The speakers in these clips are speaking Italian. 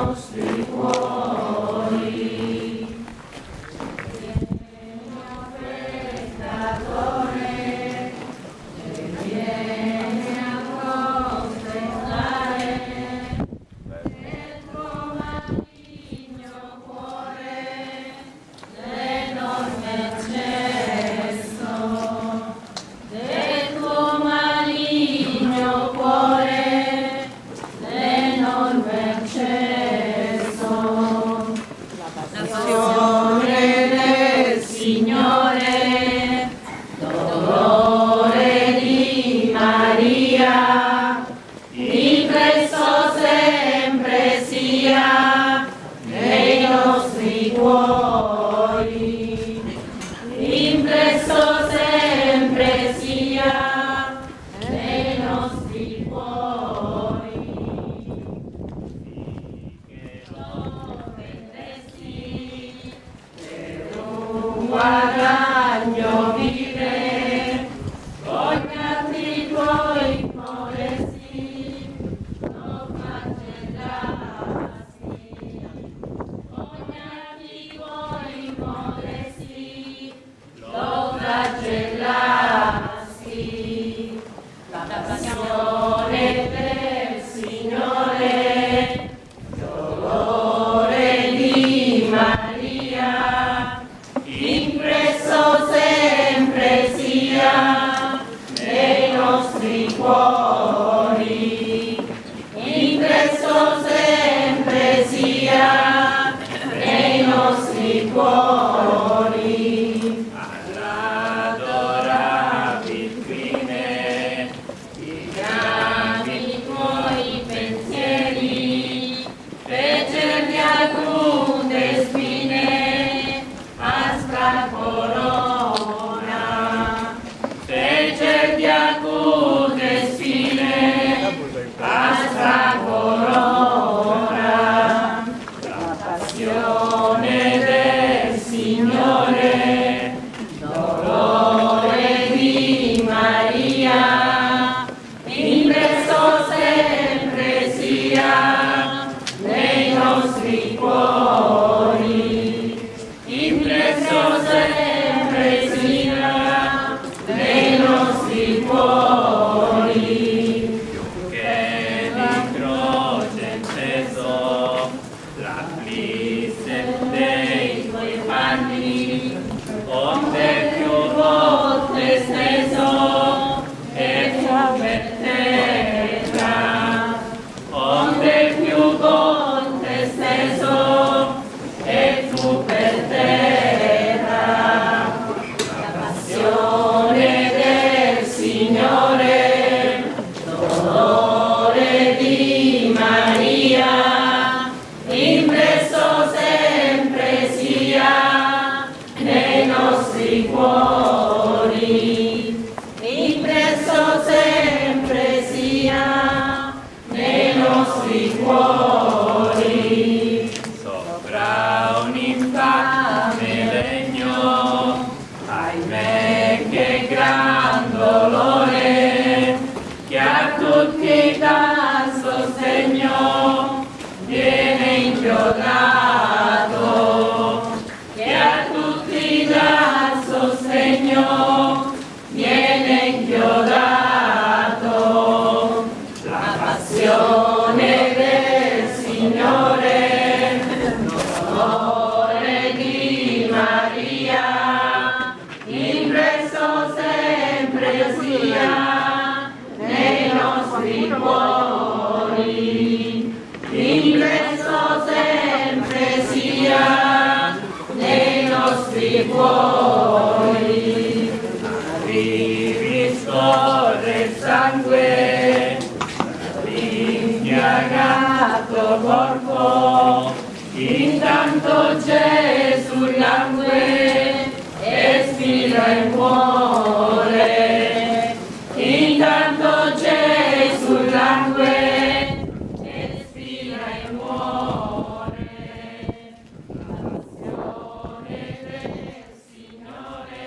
nostri cuori. Guadagno vive, cognati tuoi molesti, non cancellassi, cognati tuoi molesti, lo flagellassi, la passione del Signore, dolore di Maria, impresso sempre sia nei nostri cuori, impresso sempre sia nei nostri cuori. All'adorabil fine, i grandi tuoi pensieri, fecer di alcune spine, aspra corona, fecer di alcune spine, aspra corona, la passione del Signore, dolore di Maria, impresso sempre sia nei nostri cuori, impresso sempre sia nei nostri cuori. Più che di croce inteso, l'afflisse dei tuoi panni, onde più volte steso, e fu per terra, onde più volte steso, e fu per terra. La passione del Signore, dolore di Maria, impresso sempre sia nei nostri cuori, impresso sempre sia nei nostri cuori. Sopra un infame legno, ahimè che gran dolore, che a tutti dà sostegno, viene inchiodato, che a tutti dà sostegno, viene inchiodato. La passione del Signore, dolore di Maria, impresso sempre sia nei nostri cuori, impresso sempre sia nei nostri cuori. Arrivi scorre il sangue, l'impiagato corpo, intanto Gesù langue, espira e muore, intanto Gesù langue, espira e muore. La passione del Signore,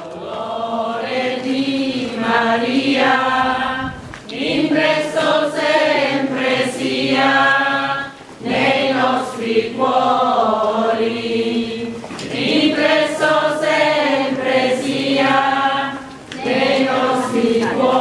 dolore di Maria, impresso sempre sia cuore